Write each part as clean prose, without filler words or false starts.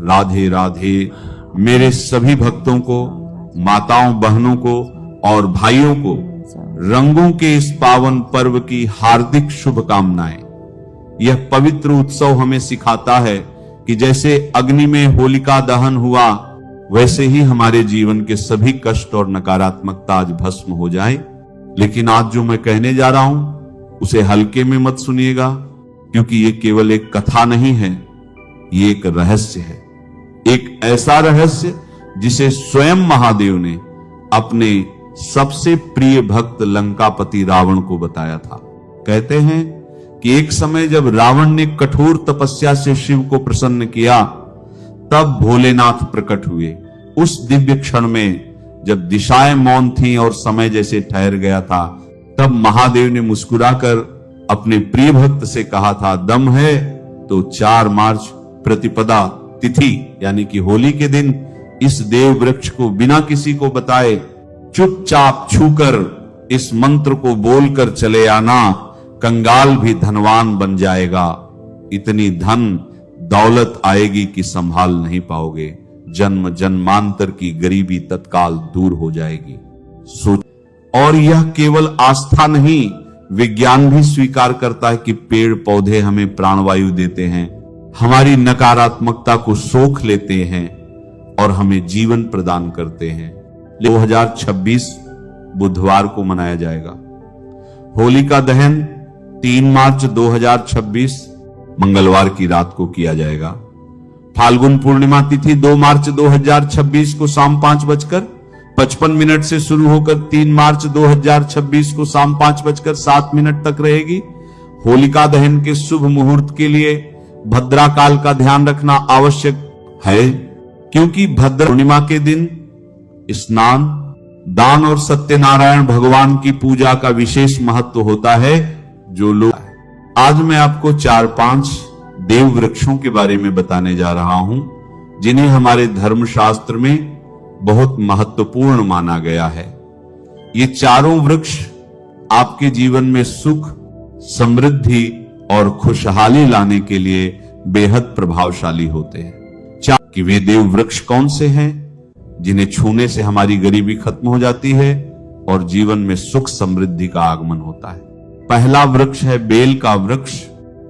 राधे राधे। मेरे सभी भक्तों को, माताओं बहनों को और भाइयों को रंगों के इस पावन पर्व की हार्दिक शुभकामनाएं। यह पवित्र उत्सव हमें सिखाता है कि जैसे अग्नि में होलिका दहन हुआ, वैसे ही हमारे जीवन के सभी कष्ट और नकारात्मकता आज भस्म हो जाए। लेकिन आज जो मैं कहने जा रहा हूं उसे हल्के में मत सुनिएगा, क्योंकि ये केवल एक कथा नहीं है, ये एक रहस्य है। एक ऐसा रहस्य जिसे स्वयं महादेव ने अपने सबसे प्रिय भक्त लंकापति रावण को बताया था। कहते हैं कि एक समय जब रावण ने कठोर तपस्या से शिव को प्रसन्न किया, तब भोलेनाथ प्रकट हुए। उस दिव्य क्षण में जब दिशाएं मौन थीं और समय जैसे ठहर गया था, तब महादेव ने मुस्कुराकर अपने प्रिय भक्त से कहा था, दम है तो 4 मार्च प्रतिपदा तिथि यानी कि होली के दिन इस देव वृक्ष को बिना किसी को बताए चुपचाप छूकर इस मंत्र को बोलकर चले आना, कंगाल भी धनवान बन जाएगा। इतनी धन दौलत आएगी कि संभाल नहीं पाओगे। जन्म जन्मांतर की गरीबी तत्काल दूर हो जाएगी। सोच। और यह केवल आस्था नहीं, विज्ञान भी स्वीकार करता है कि पेड़ पौधे हमें प्राणवायु देते हैं, हमारी नकारात्मकता को सोख लेते हैं और हमें जीवन प्रदान करते हैं। 2026 बुधवार को मनाया जाएगा। होलिका दहन 3 मार्च 2026 मंगलवार की रात को किया जाएगा। फाल्गुन पूर्णिमा तिथि 2 मार्च 2026 को शाम 5:55 से शुरू होकर 3 मार्च 2026 को शाम 5:07 तक रहेगी। होलिका दहन के शुभ मुहूर्त के लिए भद्रा काल का ध्यान रखना आवश्यक है, क्योंकि भद्र पूर्णिमा के दिन स्नान, दान और सत्यनारायण भगवान की पूजा का विशेष महत्व होता है। जो लोग आज मैं आपको 4-5 देव वृक्षों के बारे में बताने जा रहा हूं, जिन्हें हमारे धर्मशास्त्र में बहुत महत्वपूर्ण माना गया है। ये चारों वृक्ष आपके जीवन में सुख, समृद्धि और खुशहाली लाने के लिए बेहद प्रभावशाली होते हैं। कि वे देव वृक्ष कौन से हैं जिन्हें छूने से हमारी गरीबी खत्म हो जाती है और जीवन में सुख समृद्धि का आगमन होता है। पहला वृक्ष है बेल का वृक्ष,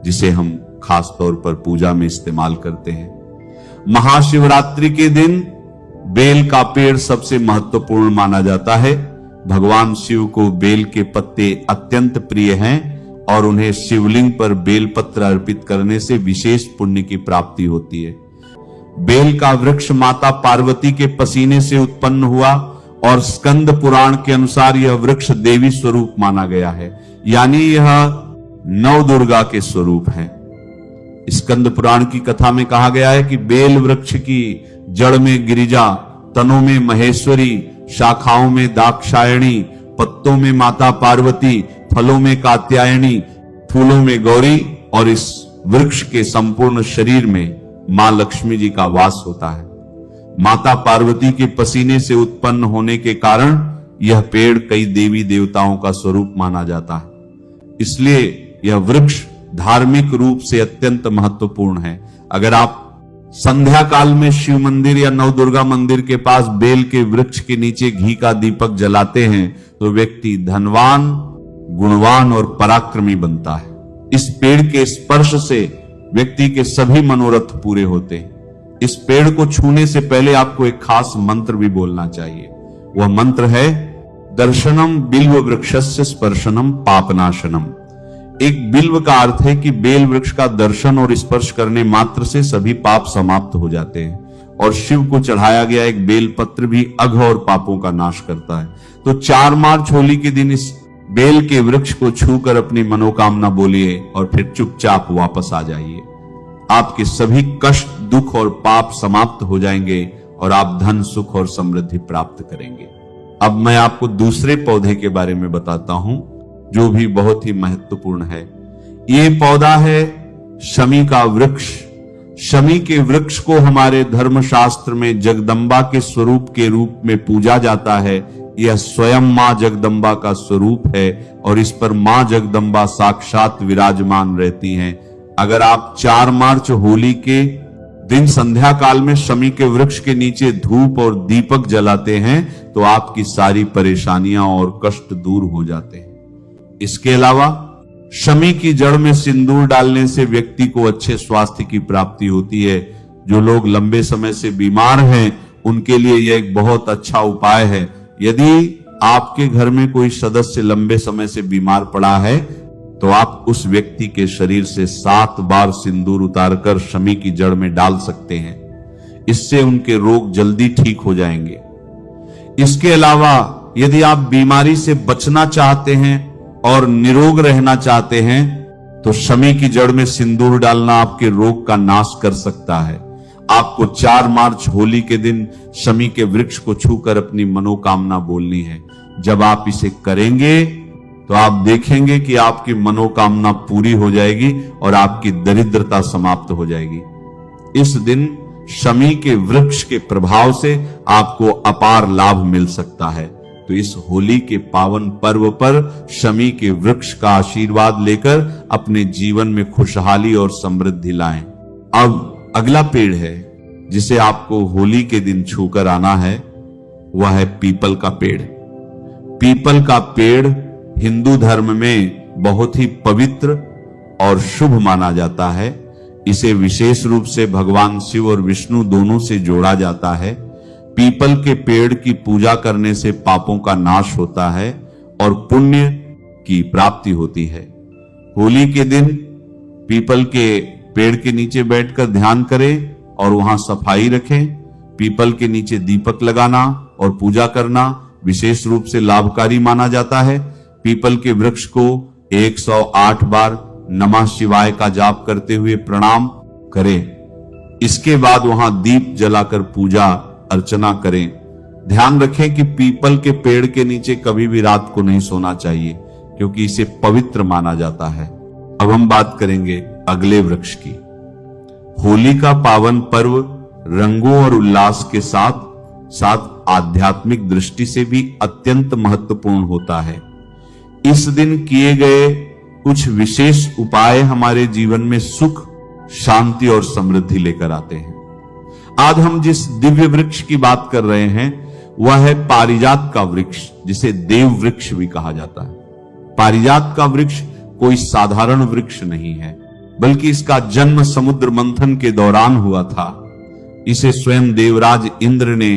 जिसे हम खास तौर पर पूजा में इस्तेमाल करते हैं। महाशिवरात्रि के दिन बेल का पेड़ सबसे महत्वपूर्ण माना जाता है। भगवान शिव को बेल के पत्ते अत्यंत प्रिय हैं और उन्हें शिवलिंग पर बेल पत्र अर्पित करने से विशेष पुण्य की प्राप्ति होती है। बेल का वृक्ष माता पार्वती के पसीने से उत्पन्न हुआ और स्कंद पुराण के अनुसार यह वृक्ष देवी स्वरूप माना गया है, यानी यह नवदुर्गा के स्वरूप है। स्कंद पुराण की कथा में कहा गया है कि बेल वृक्ष की जड़ में गिरिजा, तनों में महेश्वरी, शाखाओं में दाक्षायणी, पत्तों में माता पार्वती, फलों में कात्यायनी, फूलों में गौरी और इस वृक्ष के संपूर्ण शरीर में मां लक्ष्मी जी का वास होता है। माता पार्वती के पसीने से उत्पन्न होने के कारण यह पेड़ कई देवी देवताओं का स्वरूप माना जाता है। इसलिए यह वृक्ष धार्मिक रूप से अत्यंत महत्वपूर्ण है। अगर आप संध्या काल में शिव मंदिर या नवदुर्गा मंदिर के पास बेल के वृक्ष के नीचे घी का दीपक जलाते हैं तो व्यक्ति धनवान, गुणवान और पराक्रमी बनता है। इस पेड़ के स्पर्श से व्यक्ति के सभी मनोरथ पूरे होते हैं। इस पेड़ को छूने से पहले आपको एक खास मंत्र भी बोलना चाहिए। वह मंत्र है दर्शनम बिल्व वृक्षस्य स्पर्शनम पापनाशनम। एक बिल्व का अर्थ है कि बेल वृक्ष का दर्शन और स्पर्श करने मात्र से सभी पाप समाप्त हो जाते हैं और शिव को चढ़ाया गया एक बेल पत्र भी अघ और पापों का नाश करता है। तो 4 मार्च होली के दिन इस बेल के वृक्ष को छूकर अपनी मनोकामना बोलिए और फिर चुपचाप वापस आ जाइए। आपके सभी कष्ट, दुख और पाप समाप्त हो जाएंगे और आप धन, सुख और समृद्धि प्राप्त करेंगे। अब मैं आपको दूसरे पौधे के बारे में बताता हूं, जो भी बहुत ही महत्वपूर्ण है। ये पौधा है शमी का वृक्ष। शमी के वृक्ष को हमारे धर्मशास्त्र में जगदम्बा के स्वरूप के रूप में पूजा जाता है। यह स्वयं मां जगदम्बा का स्वरूप है और इस पर मां जगदम्बा साक्षात विराजमान रहती हैं। अगर आप 4 मार्च होली के दिन संध्या काल में शमी के वृक्ष के नीचे धूप और दीपक जलाते हैं तो आपकी सारी परेशानियां और कष्ट दूर हो जाते हैं। इसके अलावा शमी की जड़ में सिंदूर डालने से व्यक्ति को अच्छे स्वास्थ्य की प्राप्ति होती है। जो लोग लंबे समय से बीमार हैं उनके लिए यह एक बहुत अच्छा उपाय है। यदि आपके घर में कोई सदस्य लंबे समय से बीमार पड़ा है तो आप उस व्यक्ति के शरीर से 7 बार सिंदूर उतारकर शमी की जड़ में डाल सकते हैं। इससे उनके रोग जल्दी ठीक हो जाएंगे। इसके अलावा यदि आप बीमारी से बचना चाहते हैं और निरोग रहना चाहते हैं तो शमी की जड़ में सिंदूर डालना आपके रोग का नाश कर सकता है। आपको 4 मार्च होली के दिन शमी के वृक्ष को छूकर अपनी मनोकामना बोलनी है। जब आप इसे करेंगे तो आप देखेंगे कि आपकी मनोकामना पूरी हो जाएगी और आपकी दरिद्रता समाप्त हो जाएगी। इस दिन शमी के वृक्ष के प्रभाव से आपको अपार लाभ मिल सकता है। तो इस होली के पावन पर्व पर शमी के वृक्ष का आशीर्वाद लेकर अपने जीवन में खुशहाली और समृद्धि लाएं। अब अगला पेड़ है जिसे आपको होली के दिन छूकर आना है, वह है पीपल का पेड़। पीपल का पेड़ हिंदू धर्म में बहुत ही पवित्र और शुभ माना जाता है। इसे विशेष रूप से भगवान शिव और विष्णु दोनों से जोड़ा जाता है। पीपल के पेड़ की पूजा करने से पापों का नाश होता है और पुण्य की प्राप्ति होती है। होली के दिन पीपल के पेड़ के नीचे बैठकर ध्यान करें और वहां सफाई रखें। पीपल के नीचे दीपक लगाना और पूजा करना विशेष रूप से लाभकारी माना जाता है। पीपल के वृक्ष को 108 बार नमः शिवाय का जाप करते हुए प्रणाम करें। इसके बाद वहां दीप जलाकर पूजा अर्चना करें। ध्यान रखें कि पीपल के पेड़ के नीचे कभी भी रात को नहीं सोना चाहिए क्योंकि इसे पवित्र माना जाता है। अब हम बात करेंगे अगले वृक्ष की। होली का पावन पर्व रंगों और उल्लास के साथ साथ आध्यात्मिक दृष्टि से भी अत्यंत महत्वपूर्ण होता है। इस दिन किए गए कुछ विशेष उपाय हमारे जीवन में सुख, शांति और समृद्धि लेकर आते हैं। आज हम जिस दिव्य वृक्ष की बात कर रहे हैं वह है पारिजात का वृक्ष, जिसे देव वृक्ष भी कहा जाता है। पारिजात का वृक्ष कोई साधारण वृक्ष नहीं है, बल्कि इसका जन्म समुद्र मंथन के दौरान हुआ था। इसे स्वयं देवराज इंद्र ने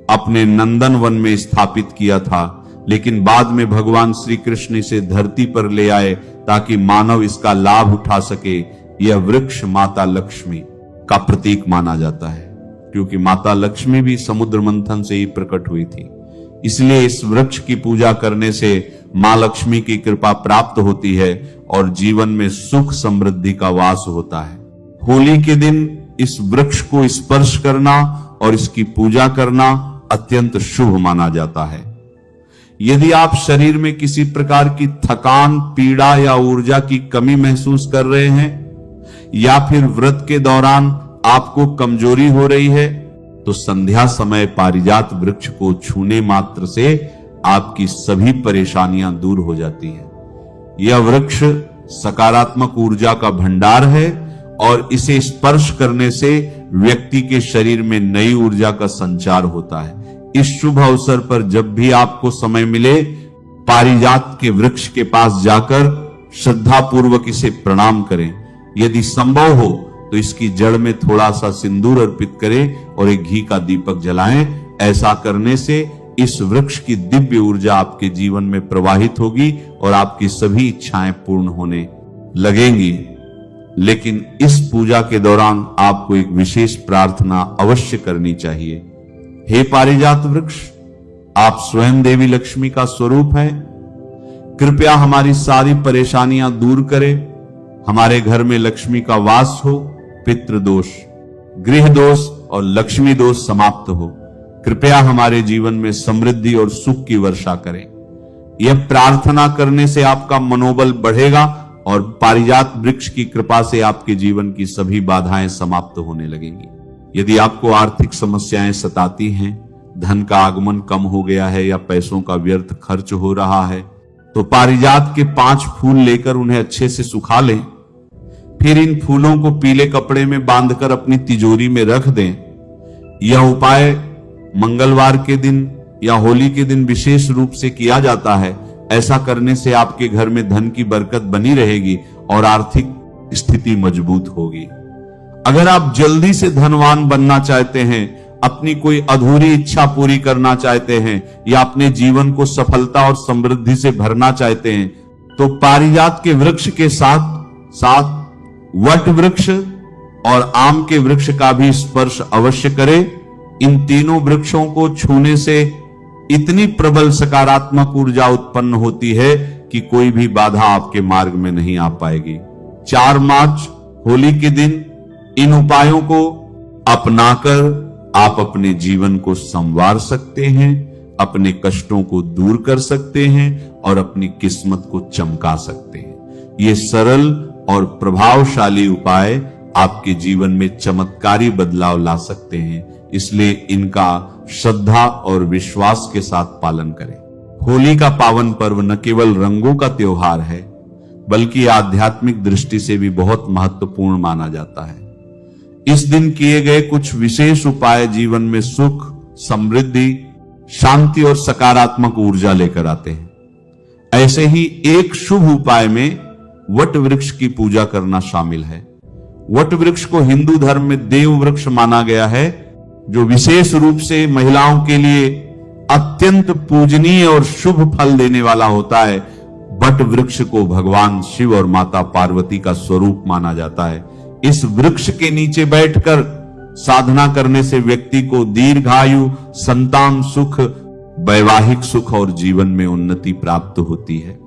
अपने नंदन वन में स्थापित किया था, लेकिन बाद में भगवान श्री कृष्ण इसे धरती पर ले आए ताकि मानव इसका लाभ उठा सके। यह वृक्ष माता लक्ष्मी का प्रतीक माना जाता है, क्योंकि माता लक्ष्मी भी समुद्र मंथन से ही प्रकट हुई थी। इसलिए इस वृक्ष की पूजा करने से मां लक्ष्मी की कृपा प्राप्त होती है और जीवन में सुख समृद्धि का वास होता है। होली के दिन इस वृक्ष को स्पर्श करना और इसकी पूजा करना अत्यंत शुभ माना जाता है। यदि आप शरीर में किसी प्रकार की थकान, पीड़ा या ऊर्जा की कमी महसूस कर रहे हैं या फिर व्रत के दौरान आपको कमजोरी हो रही है तो संध्या समय पारिजात वृक्ष को छूने मात्र से आपकी सभी परेशानियां दूर हो जाती है। यह वृक्ष सकारात्मक ऊर्जा का भंडार है और इसे स्पर्श करने से व्यक्ति के शरीर में नई ऊर्जा का संचार होता है। इस शुभ अवसर पर जब भी आपको समय मिले, पारिजात के वृक्ष के पास जाकर श्रद्धा पूर्वक इसे प्रणाम करें। यदि संभव हो तो इसकी जड़ में थोड़ा सा सिंदूर अर्पित करें और एक घी का दीपक जलाएं। ऐसा करने से इस वृक्ष की दिव्य ऊर्जा आपके जीवन में प्रवाहित होगी और आपकी सभी इच्छाएं पूर्ण होने लगेंगी। लेकिन इस पूजा के दौरान आपको एक विशेष प्रार्थना अवश्य करनी चाहिए। हे पारिजात वृक्ष, आप स्वयं देवी लक्ष्मी का स्वरूप है। कृपया हमारी सारी परेशानियां दूर करें। हमारे घर में लक्ष्मी का वास हो, पितृ दोष, गृह दोष और लक्ष्मी दोष समाप्त हो। कृपया हमारे जीवन में समृद्धि और सुख की वर्षा करें। यह प्रार्थना करने से आपका मनोबल बढ़ेगा और पारिजात वृक्ष की कृपा से आपके जीवन की सभी बाधाएं समाप्त होने लगेंगी। यदि आपको आर्थिक समस्याएं सताती हैं, धन का आगमन कम हो गया है या पैसों का व्यर्थ खर्च हो रहा है, तो पारिजात के 5 फूल लेकर उन्हें अच्छे से सुखा लें। फिर इन फूलों को पीले कपड़े में बांधकर अपनी तिजोरी में रख दें। यह उपाय मंगलवार के दिन या होली के दिन विशेष रूप से किया जाता है। ऐसा करने से आपके घर में धन की बरकत बनी रहेगी और आर्थिक स्थिति मजबूत होगी। अगर आप जल्दी से धनवान बनना चाहते हैं, अपनी कोई अधूरी इच्छा पूरी करना चाहते हैं या अपने जीवन को सफलता और समृद्धि से भरना चाहते हैं, तो पारिजात के वृक्ष के साथ साथ वट वृक्ष और आम के वृक्ष का भी स्पर्श अवश्य करें। इन तीनों वृक्षों को छूने से इतनी प्रबल सकारात्मक ऊर्जा उत्पन्न होती है कि कोई भी बाधा आपके मार्ग में नहीं आ पाएगी। 4 मार्च होली के दिन इन उपायों को अपनाकर आप अपने जीवन को संवार सकते हैं, अपने कष्टों को दूर कर सकते हैं और अपनी किस्मत को चमका सकते हैं। ये सरल और प्रभावशाली उपाय आपके जीवन में चमत्कारी बदलाव ला सकते हैं, इसलिए इनका श्रद्धा और विश्वास के साथ पालन करें। होली का पावन पर्व न केवल रंगों का त्योहार है, बल्कि आध्यात्मिक दृष्टि से भी बहुत महत्वपूर्ण माना जाता है। इस दिन किए गए कुछ विशेष उपाय जीवन में सुख, समृद्धि, शांति और सकारात्मक ऊर्जा लेकर आते हैं। ऐसे ही एक शुभ उपाय में वट वृक्ष की पूजा करना शामिल है। वट वृक्ष को हिंदू धर्म में देव वृक्ष माना गया है, जो विशेष रूप से महिलाओं के लिए अत्यंत पूजनीय और शुभ फल देने वाला होता है। वट वृक्ष को भगवान शिव और माता पार्वती का स्वरूप माना जाता है। इस वृक्ष के नीचे बैठकर साधना करने से व्यक्ति को दीर्घायु, संतान सुख, वैवाहिक सुख और जीवन में उन्नति प्राप्त होती है।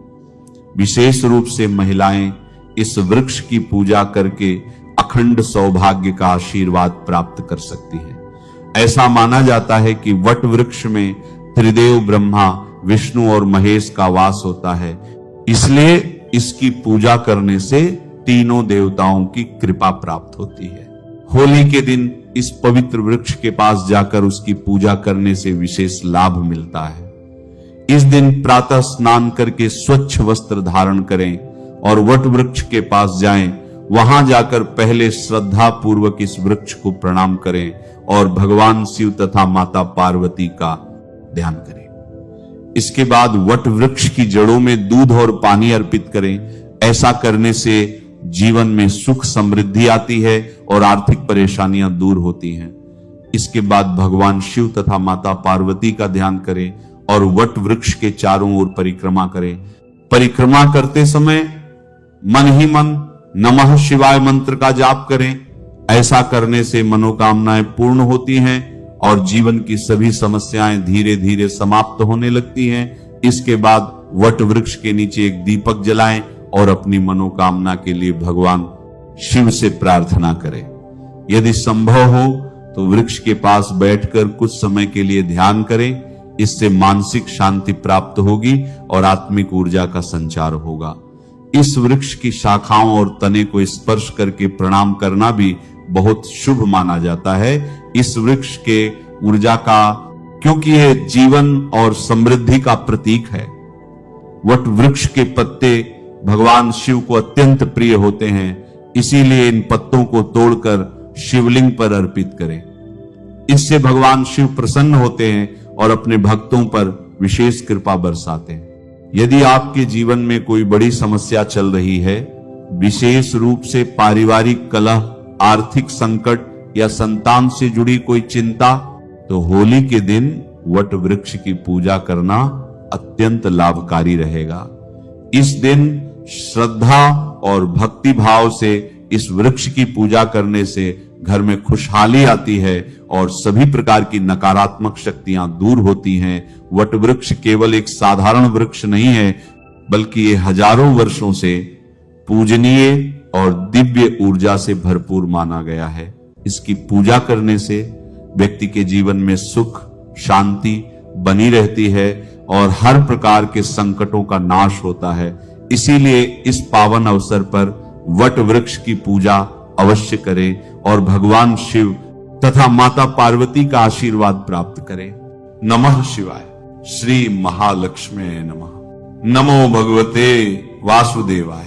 विशेष रूप से महिलाएं इस वृक्ष की पूजा करके अखंड सौभाग्य का आशीर्वाद प्राप्त कर सकती हैं। ऐसा माना जाता है कि वट वृक्ष में त्रिदेव ब्रह्मा, विष्णु और महेश का वास होता है, इसलिए इसकी पूजा करने से तीनों देवताओं की कृपा प्राप्त होती है। होली के दिन इस पवित्र वृक्ष के पास जाकर उसकी पूजा करने से विशेष लाभ मिलता है। इस दिन प्रातः स्नान करके स्वच्छ वस्त्र धारण करें और वट वृक्ष के पास जाएं। वहां जाकर पहले श्रद्धा पूर्वक इस वृक्ष को प्रणाम करें और भगवान शिव तथा माता पार्वती का ध्यान करें। इसके बाद वट वृक्ष की जड़ों में दूध और पानी अर्पित करें। ऐसा करने से जीवन में सुख समृद्धि आती है और आर्थिक परेशानियां दूर होती हैं। इसके बाद भगवान शिव तथा माता पार्वती का ध्यान करें और वट वृक्ष के चारों ओर परिक्रमा करें। परिक्रमा करते समय मन ही मन नमः शिवाय मंत्र का जाप करें। ऐसा करने से मनोकामनाएं पूर्ण होती हैं और जीवन की सभी समस्याएं धीरे धीरे समाप्त होने लगती हैं। इसके बाद वट वृक्ष के नीचे एक दीपक जलाएं और अपनी मनोकामना के लिए भगवान शिव से प्रार्थना करें। यदि संभव हो तो वृक्ष के पास बैठकर कुछ समय के लिए ध्यान करें। इससे मानसिक शांति प्राप्त होगी और आत्मिक ऊर्जा का संचार होगा। इस वृक्ष की शाखाओं और तने को स्पर्श करके प्रणाम करना भी बहुत शुभ माना जाता है। इस वृक्ष के ऊर्जा का, क्योंकि यह जीवन और समृद्धि का प्रतीक है। वट वृक्ष के पत्ते भगवान शिव को अत्यंत प्रिय होते हैं, इसीलिए इन पत्तों को तोड़कर शिवलिंग पर अर्पित करें। इससे भगवान शिव प्रसन्न होते हैं और अपने भक्तों पर विशेष कृपा बरसाते हैं। यदि आपके जीवन में कोई बड़ी समस्या चल रही है, विशेष रूप से पारिवारिक कलह, आर्थिक संकट या संतान से जुड़ी कोई चिंता, तो होली के दिन वट वृक्ष की पूजा करना अत्यंत लाभकारी रहेगा। इस दिन श्रद्धा और भक्ति भाव से इस वृक्ष की पूजा करने से घर में खुशहाली आती है और सभी प्रकार की नकारात्मक शक्तियां दूर होती हैं। वट वृक्ष केवल एक साधारण वृक्ष नहीं है, बल्कि ये हजारों वर्षों से पूजनीय और दिव्य ऊर्जा से भरपूर माना गया है। इसकी पूजा करने से व्यक्ति के जीवन में सुख, शांति बनी रहती है और हर प्रकार के संकटों का नाश होता है। इसीलिए इस पावन अवसर पर वट वृक्ष की पूजा अवश्य करें और भगवान शिव तथा माता पार्वती का आशीर्वाद प्राप्त करें। नमः शिवाय। श्री महालक्ष्मी नमः। नमो भगवते वासुदेवाय।